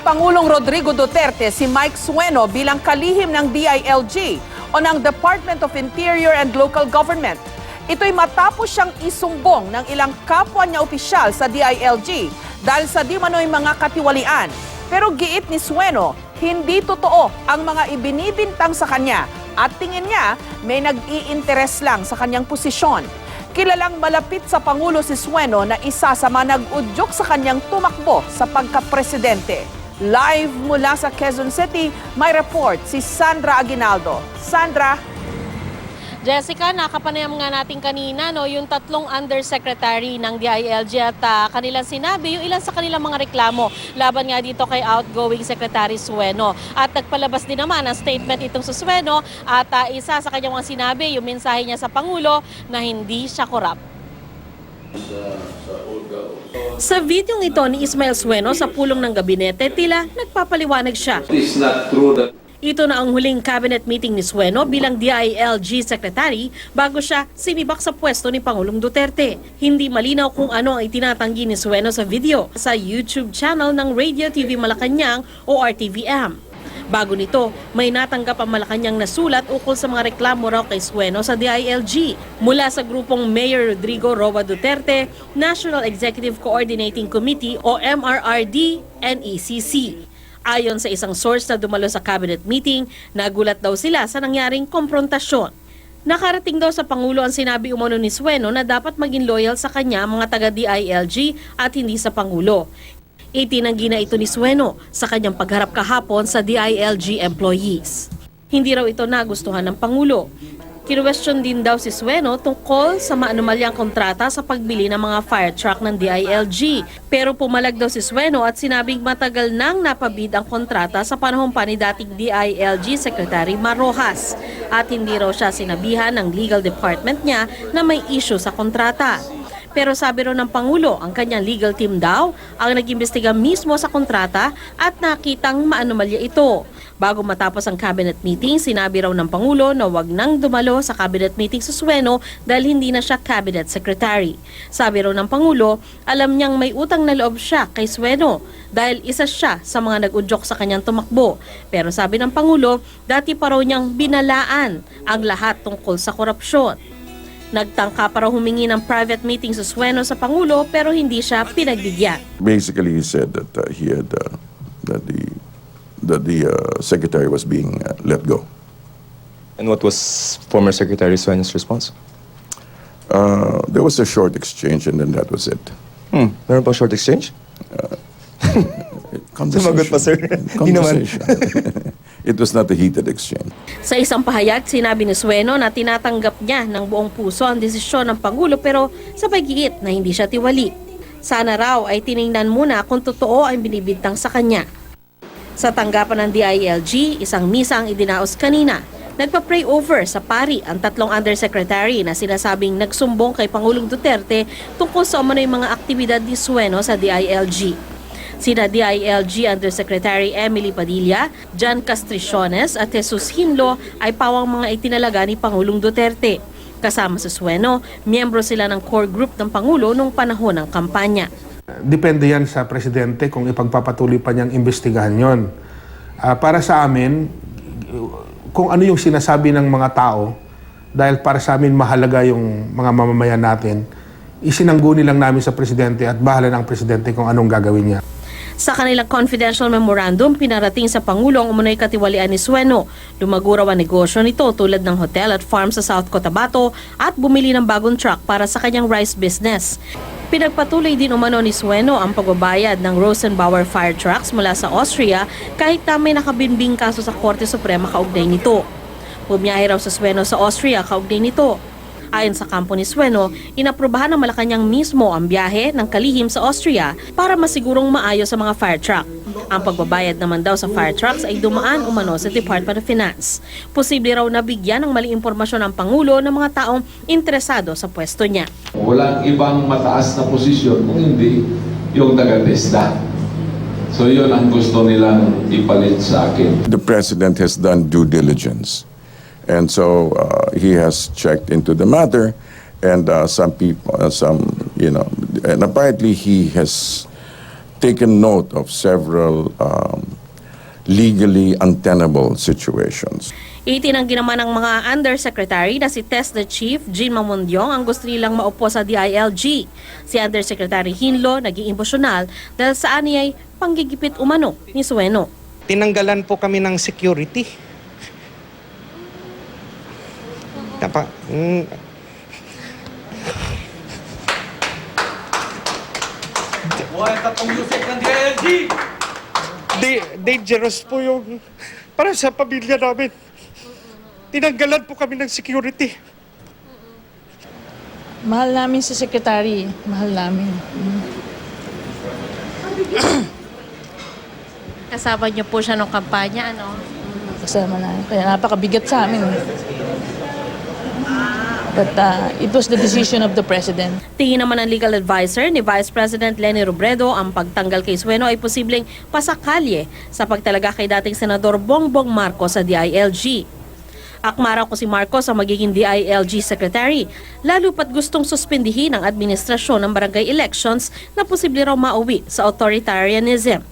Pangulong Rodrigo Duterte si Mike Sueno bilang kalihim ng DILG o ng Department of Interior and Local Government. Ito'y matapos siyang isumbong ng ilang kapwa niya opisyal sa DILG dahil sa di manoy mga katiwalian. Pero giit ni Sueno, hindi totoo ang mga ibinibintang sa kanya at tingin niya may nag-i-interes lang sa kanyang posisyon. Kilalang malapit sa Pangulo si Sueno na isa sa mga nag-udyok sa kanyang tumakbo sa pagkapresidente. Live mula sa Quezon City, may report si Sandra Aguinaldo. Sandra? Jessica, nakapanayam nga natin kanina yung tatlong undersecretary ng DILG at kanilang sinabi yung ilan sa kanilang mga reklamo laban nga dito kay outgoing Secretary Sueno. At nagpalabas din naman ang statement itong sa Sueno at isa sa kanyang mga sinabi yung mensahe niya sa Pangulo na hindi siya korap. Sa videong ito ni Ismael Sueno sa pulong ng gabinete, tila nagpapaliwanag siya. It's not true that Ito na ang huling cabinet meeting ni Sueno bilang DILG Secretary bago siya simibak sa pwesto ni Pangulong Duterte. Hindi malinaw kung ano ang itinatanggi ni Sueno sa video sa YouTube channel ng Radio TV Malacanang o RTVM. Bago nito, may natanggap ang Malacanang na sulat ukol sa mga reklamo raw kay Sueno sa DILG mula sa grupong Mayor Rodrigo Roa Duterte, National Executive Coordinating Committee o MRRD, NECC. Ayon sa isang source na dumalo sa cabinet meeting, nagulat daw sila sa nangyaring komprontasyon. Nakarating daw sa Pangulo ang sinabi umano ni Sueno na dapat maging loyal sa kanya mga taga-DILG at hindi sa Pangulo. Itinanggi na ito ni Sueno sa kanyang pagharap kahapon sa DILG employees. Hindi raw ito nagustuhan ng Pangulo. Kinuwestiyon din daw si Sueno tungkol sa maanumalyang kontrata sa pagbili ng mga fire truck ng DILG. Pero pumalag daw si Sueno at sinabing matagal nang napabid ang kontrata sa panahon pa ni dating DILG Secretary Mar Rojas. At hindi raw siya sinabihan ng legal department niya na may issue sa kontrata. Pero sabi raw ng Pangulo, ang kanyang legal team daw ang nag-imbestiga mismo sa kontrata at nakitang maanumalya ito. Bago matapos ang cabinet meeting, sinabi raw ng Pangulo na wag nang dumalo sa cabinet meeting sa Sueno dahil hindi na siya cabinet secretary. Sabi raw ng Pangulo, alam niyang may utang na loob siya kay Sueno dahil isa siya sa mga nag-udyok sa kanyang tumakbo. Pero sabi ng Pangulo, dati pa raw niyang binalaan ang lahat tungkol sa korupsyon. Nagtangka para humingi ng private meeting sa Sueno sa Pangulo pero hindi siya pinagbigyan. Basically, he said that that the secretary was being let go. And what was former Secretary Sueno's response? There was a short exchange and then that was it. Meron pa short exchange? Sumagot pa, sir. Hindi naman. Conversation. It was not a heated exchange. Sa isang pahayag, sinabi ni Sueno na tinatanggap niya ng buong puso ang desisyon ng Pangulo pero sa pag-iit na hindi siya tiwali. Sana raw ay tiningnan muna kung totoo ang binibintang sa kanya. Sa tanggapan ng DILG, isang misa ang idinaos kanina. Nagpa-pray over sa pari ang tatlong undersecretary na sinasabing nagsumbong kay Pangulong Duterte tungkol sa umano'y mga aktibidad ni Sueno sa DILG. Sina DILG Undersecretary Emily Padilla, John Castriciones at Jesus Hinlo ay pawang mga itinalaga ni Pangulong Duterte. Kasama sa Sueno, miyembro sila ng core group ng Pangulo noong panahon ng kampanya. Depende yan sa Presidente kung ipagpapatuloy pa niyang imbestigahan yon. Para sa amin, kung ano yung sinasabi ng mga tao, dahil para sa amin mahalaga yung mga mamamayan natin, isinangguni lang namin sa Presidente at bahala ng Presidente kung anong gagawin niya. Sa kanilang confidential memorandum, pinarating sa Pangulo ang umunoy katiwalian ni Sueno. Lumago raw ang negosyo nito tulad ng hotel at farm sa South Cotabato at bumili ng bagong truck para sa kanyang rice business. Pinagpatuloy din umano ni Sueno ang pagbabayad ng Rosenbauer fire trucks mula sa Austria kahit na may nakabinbing kaso sa Korte Suprema kaugnay nito. Bumiyahe raw sa Sueno sa Austria kaugnay nito. Ayon sa kampo ni Sueno, inaprubahan ng Malacanang mismo ang biyahe ng kalihim sa Austria para masigurong maayos sa mga fire truck. Ang pagbabayad naman daw sa fire trucks ay dumaan umano sa Department of Finance. Posible raw nabigyan ng maling impormasyon ang Pangulo ng mga taong interesado sa pwesto niya. walang ibang mataas na posisyon kung hindi yung taga-testa. So yun ang gusto nilang ipalit sa akin. The president has done due diligence. And so he has checked into the matter, and some people, and apparently he has taken note of several legally untenable situations. Itinanggi naman ng mga undersecretary na si TESDA Chief Jean Mamundyong ang gusto nilang maupo sa DILG. Si Undersecretary Hinlo naging emosyonal dahil sa aniyay panggigipit umano ni Sueno. Tinanggalan po kami ng security. Dangerous po yung para sa pamilya namin. Tinanggalan po kami ng security. Mahal namin si Secretary. Mahal namin. Kasama niyo po siya nung kampanya, ano? Kasama namin. Kaya napakabigat sa amin. But it was the decision of the President. Tingin naman ng legal advisor ni Vice President Leni Robredo ang pagtanggal kay Sueno ay posibleng pasakalye sa pagtalaga kay dating Senador Bongbong Marcos sa DILG. Akmara ko si Marcos ang magiging DILG Secretary, lalo pat gustong suspendihin ang administrasyon ng barangay elections na posible raw mauwi sa authoritarianism.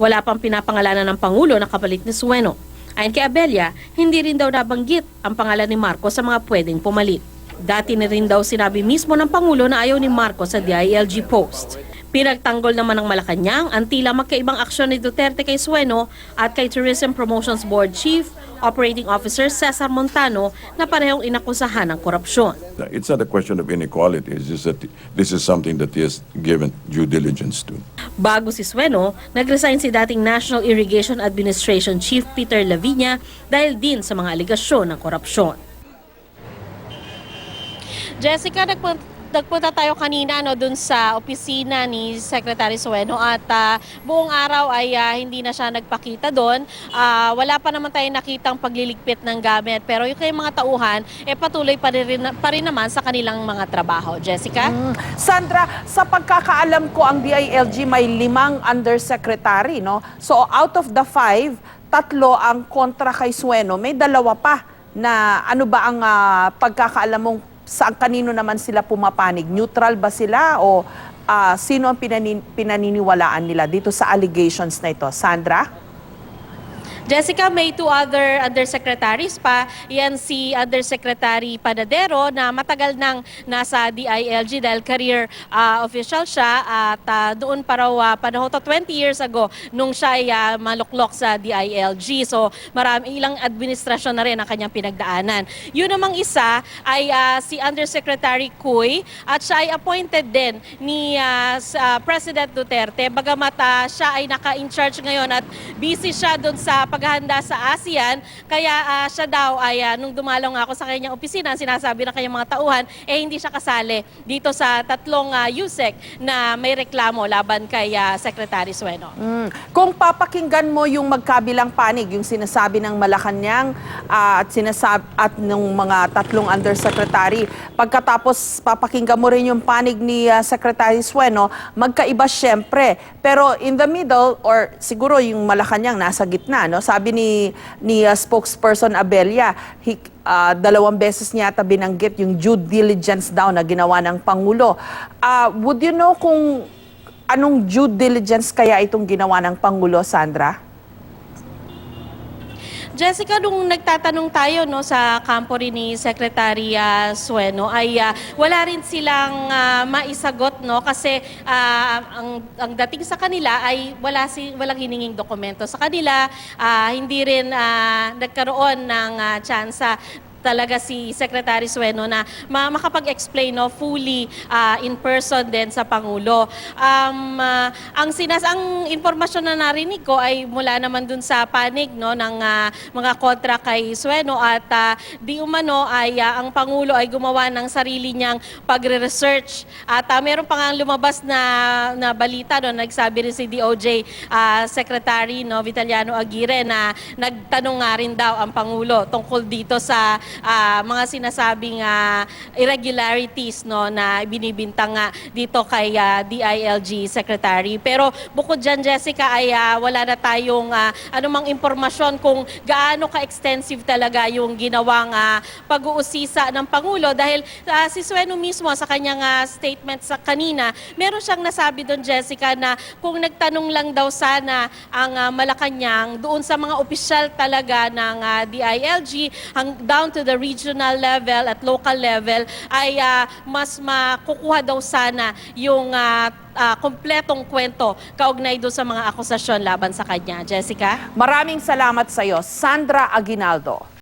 Wala pang pinapangalanan ng Pangulo na kapalit ni Sueno. Ayon kay Abella, hindi rin daw nabanggit ang pangalan ni Marcos sa mga pwedeng pumalit. Dati na rin daw sinabi mismo ng Pangulo na ayaw ni Marcos sa DILG post. Pinagtanggol naman ng Malacanang ang tila magkaibang aksyon ni Duterte kay Sueno at kay Tourism Promotions Board Chief Operating Officer Cesar Montano na parehong inakusahan ng korupsyon. It's not a question of inequality, it's just that this is something that he has given due diligence to. Bago si Sueno, nag-resign si dating National Irrigation Administration Chief Peter Laviña dahil din sa mga aligasyon ng korupsyon. Jessica, nagpunta tayo kanina dun sa opisina ni Secretary Sueno at buong araw ay hindi na siya nagpakita doon. Wala pa naman tayo nakitang pagliligpit ng gamit pero yung kayong mga tauhan patuloy pa rin naman sa kanilang mga trabaho. Jessica? Sandra, sa pagkakaalam ko ang DILG may 5 undersecretary, no? So out of the 5, 3 ang kontra kay Sueno. May 2 pa na ano ba ang pagkakaalam mong saan kanino naman sila pumapanig? Neutral ba sila o sino ang pinaniniwalaan nila dito sa allegations na ito? Sandra? Jessica, may 2 other undersecretaries pa. Yan si Undersecretary Panadero na matagal nang nasa DILG dahil career official siya at doon pa raw panahon to 20 years ago nung siya ay maluklok sa DILG. So ilang administrasyon na rin ang kanyang pinagdaanan. Yun namang isa ay si Undersecretary Cuy at siya ay appointed din ni President Duterte. Bagamat siya ay naka-in-charge ngayon at busy siya doon sa paghahanda sa ASEAN, kaya siya daw ay nung dumalaw nga ako sa kanyang opisina, sinasabi ng kanyang mga tauhan, hindi siya kasali dito sa 3 USEC na may reklamo laban kay Secretary Sueno. Kung papakinggan mo yung magkabilang panig, yung sinasabi ng Malacanang at ng mga 3 undersecretary, pagkatapos papakinggan mo rin yung panig ni Secretary Sueno, magkaiba syempre. Pero in the middle, or siguro yung Malacanang nasa gitna, no? Sabi ni spokesperson Abella, 2 beses niya yata binanggit yung due diligence daw na ginawa ng Pangulo. Would you know kung anong due diligence kaya itong ginawa ng Pangulo, Sandra? Jessica, nung nagtatanong tayo sa kampo rin ni Secretary Sueno ay wala rin silang maisagot kasi ang dating sa kanila ay walang hininging dokumento sa kanila, hindi rin nagkaroon ng tsansa talaga si Secretary Sueno na makapag-explain fully in person din sa Pangulo. Ang impormasyon na narinig ko ay mula naman dun sa panig ng mga kontra kay Sueno at di umano ay ang Pangulo ay gumawa ng sarili niyang pagre-research at meron pa nga lumabas na balita nagsabi rin si DOJ Secretary Vitaliano Aguirre na nagtanong nga rin daw ang Pangulo tungkol dito sa mga sinasabing irregularities no na binibintang dito kay DILG Secretary. Pero bukod dyan, Jessica, ay wala na tayong anumang impormasyon kung gaano ka-extensive talaga yung ginawang pag-uusisa ng Pangulo dahil si Sueno mismo sa kanyang statement sa kanina, meron siyang nasabi doon, Jessica, na kung nagtanong lang daw sana ang Malacanang doon sa mga opisyal talaga ng DILG down to the regional level at local level ay mas makukuha daw sana yung kompletong kwento kaugnay doon sa mga akusasyon laban sa kanya. Jessica? Maraming salamat sa iyo, Sandra Aguinaldo.